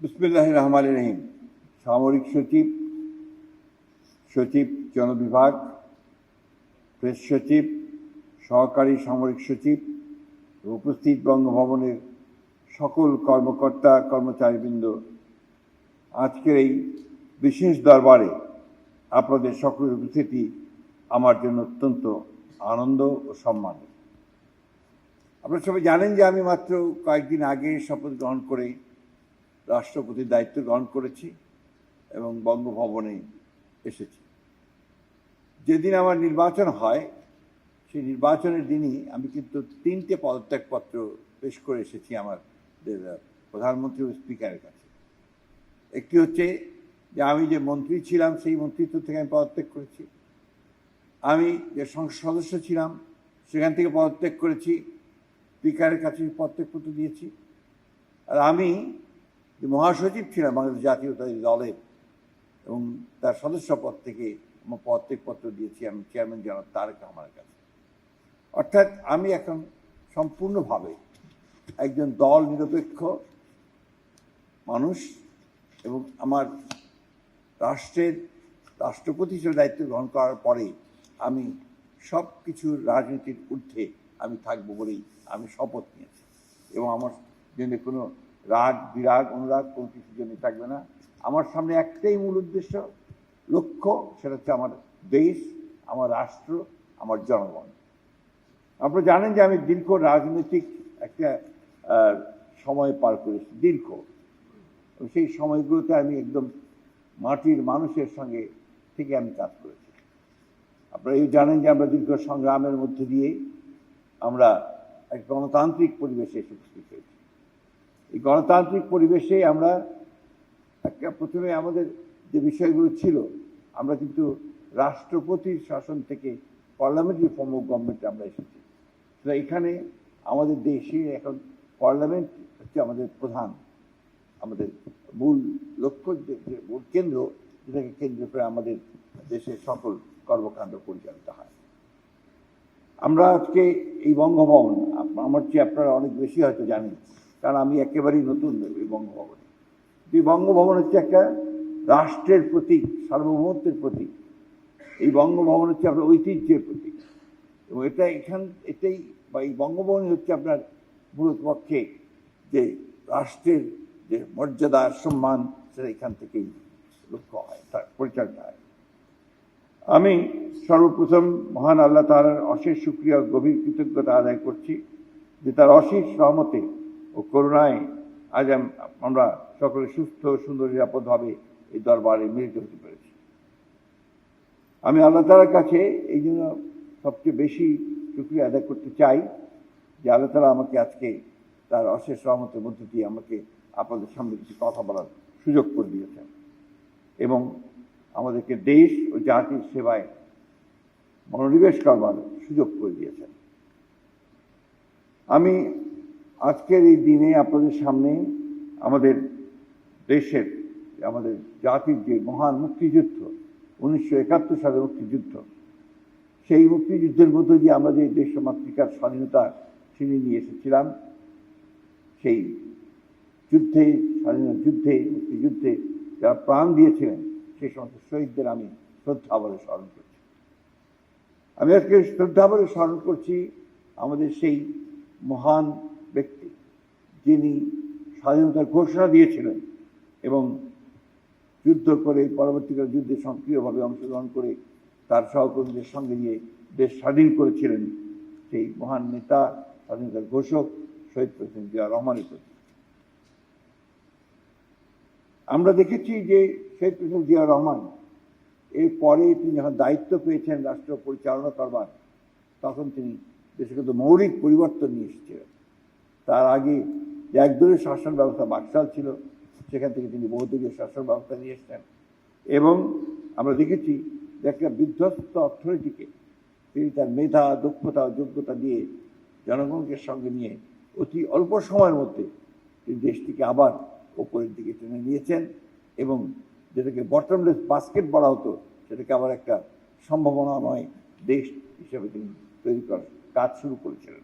বিসমিল্লাহির রহমানির রহিম। সামরিক সচিব, সচিব জনবিভাগ, প্রেস সচিব, সহকারী সামরিক সচিব, উপস্থিত বঙ্গভবনের সকল কর্মকর্তা কর্মচারীবৃন্দ, আজকের এই বিশেষ দরবারে আপনাদের সকলের উপস্থিতি আমার জন্য অত্যন্ত আনন্দ ও সম্মানের। আপনারা সবাই জানেন যে আমি মাত্র কয়েকদিন আগে শপথ গ্রহণ করে রাষ্ট্রপতির দায়িত্ব গ্রহণ করেছি এবং বঙ্গভবনে এসেছি। যেদিন আমার নির্বাচন হয় সেই নির্বাচনের দিনই আমি কিন্তু 3টে পদত্যাগপত্র পেশ করে এসেছি আমাদের প্রধানমন্ত্রী ও স্পিকারের কাছে। একটি হচ্ছে যে আমি যে মন্ত্রী ছিলাম সেই মন্ত্রিত্ব থেকে আমি পদত্যাগ করেছি, আমি যে সংসদ সদস্য ছিলাম সেখান থেকে পদত্যাগ করেছি, স্পিকারের কাছে পদত্যাগপত্র দিয়েছি। আর আমি যে মহাসচিব ছিলাম বাংলাদেশ জাতীয়তাবাদী দলের এবং তার সদস্য পদ থেকে আমার পদত্যাগপত্র দিয়েছি আমি চেয়ারম্যান জনাব তারেক রহমানের কাছে। অর্থাৎ আমি এখন সম্পূর্ণভাবে একজন দল নিরপেক্ষ মানুষ এবং আমার রাষ্ট্রের রাষ্ট্রপতি হিসেবে দায়িত্ব গ্রহণ করার পরে আমি সব কিছুর রাজনীতির ঊর্ধ্বে আমি থাকবো বলেই আমি শপথ নিয়েছি এবং আমার জন্য কোনো রাগ বিরাগ অনুরাগ কোনো কিছুর জন্য থাকবে না। আমার সামনে একটাই মূল উদ্দেশ্য, লক্ষ্য, সেটা হচ্ছে আমার দেশ, আমার রাষ্ট্র, আমার জনগণ। আপনারা জানেন যে আমি দীর্ঘ রাজনৈতিক একটা সময় পার করেছি, দীর্ঘ। সেই সময়গুলোতে আমি একদম মাটির মানুষের সঙ্গে থেকে আমি কাজ করেছি। আপনারা এই জানেন যে আমরা দীর্ঘ সংগ্রামের মধ্যে দিয়ে আমরা এক গণতান্ত্রিক পরিবেশে এসে উপস্থিত হয়েছি। এই গণতান্ত্রিক পরিবেশে আমরা একটা প্রথমে আমাদের যে বিষয়গুলো ছিল, আমরা কিন্তু রাষ্ট্রপতির শাসন থেকে পার্লামেন্টারি ফর্ম অফ গভর্নমেন্টে আমরা এসেছি। তো এখানে আমাদের দেশে এখন পার্লামেন্ট হচ্ছে আমাদের প্রধান, আমাদের মূল লক্ষ্য, মূল কেন্দ্র, যেটাকে কেন্দ্র করে আমাদের দেশের সকল কর্মকাণ্ড পরিচালিত হয়। আমরা আজকে এই বঙ্গভবন, আমার চেয়ে আপনারা অনেক বেশি হয়তো জানেন, কারণ আমি একেবারেই নতুন এই বঙ্গভবনে। এই বঙ্গভবন হচ্ছে একটা রাষ্ট্রের প্রতীক, সার্বভৌমত্বের প্রতীক। এই বঙ্গভবন হচ্ছে আপনার ঐতিহ্যের প্রতীক এবং এটাই বা এই বঙ্গভবনই হচ্ছে আপনার মূলত পক্ষে যে রাষ্ট্রের যে মর্যাদা সম্মান, সেটা এখান থেকেই লক্ষ্য হয়, পরিচালিত হয়। আমি সর্বপ্রথম মহান আল্লাহ তাআলার অশেষ শুকরিয়া, গভীর কৃতজ্ঞতা আদায় করছি যে তার অশেষ রহমতে ও করুণায় আজ আমরা সকলে সুস্থ, সুন্দর, নিরাপদভাবে এই দরবারে মিলিত হতে পেরেছি। আমি আল্লাহ তাআলার কাছে এই জন্য সবচেয়ে বেশি শুকরিয়া আদায় করতে চাই যে আল্লাহ তাআলা আমাকে আজকে তার অশেষ রহমতের মধ্যে দিয়ে আমাকে আপনাদের সামনে কিছু কথা বলার সুযোগ করে দিয়েছেন এবং আমাদেরকে দেশ ও জাতির সেবায় মনোনিবেশ করবার সুযোগ করে দিয়েছেন। আমি আজকের এই দিনে আপনাদের সামনে আমাদের দেশের, আমাদের জাতির যে মহান মুক্তিযুদ্ধ, 1971 সালের মুক্তিযুদ্ধ, সেই মুক্তিযুদ্ধের মধ্যে দিয়ে আমরা যে দেশ মাতৃকার স্বাধীনতা ছিনিয়ে নিয়ে এসেছিলাম, সেই যুদ্ধে, স্বাধীনতা যুদ্ধে, মুক্তিযুদ্ধে যারা প্রাণ দিয়েছিলেন সেই সমস্ত শহীদদের আমি শ্রদ্ধাভরে স্মরণ করছি। আমি আজকে শ্রদ্ধাভরে স্মরণ করছি আমাদের সেই মহান ব্যক্তি যিনি স্বাধীনতার ঘোষণা দিয়েছিলেন এবং যুদ্ধ করে পরবর্তীকালে যুদ্ধে সক্রিয়ভাবে অংশগ্রহণ করে তার সহকর্মীদের সঙ্গে নিয়ে দেশ স্বাধীন করেছিলেন সেই মহান নেতা, স্বাধীনতার ঘোষক শহীদ প্রেসিডেন্ট জিয়াউর রহমানের প্রতি। আমরা দেখেছি যে শহীদ প্রেসিডেন্ট জিয়াউর রহমান এরপরে তিনি যখন দায়িত্ব পেয়েছেন রাষ্ট্র পরিচালনা করবার, তখন তিনি দেশে কিন্তু মৌলিক পরিবর্তন নিয়ে এসেছিলেন। তার আগে যে একদলীয় শাসন ব্যবস্থা বাকশাল ছিল, সেখান থেকে তিনি বহুদলীয় শাসন ব্যবস্থা নিয়ে এসেছেন এবং আমরা দেখেছি যে একটা বিধ্বস্ত অর্থনীতিকে তিনি তার মেধা, দক্ষতা, যোগ্যতা দিয়ে জনগণকে সঙ্গে নিয়ে অতি অল্প সময়ের মধ্যে তিনি দেশটিকে আবার ওপরের দিকে টেনে নিয়েছেন এবং যেটাকে বটমলেস বাস্কেট বলা হতো, সেটাকে আবার একটা সম্ভাবনাময় দেশ হিসেবে তিনি তৈরি করার কাজ শুরু করেছিলেন।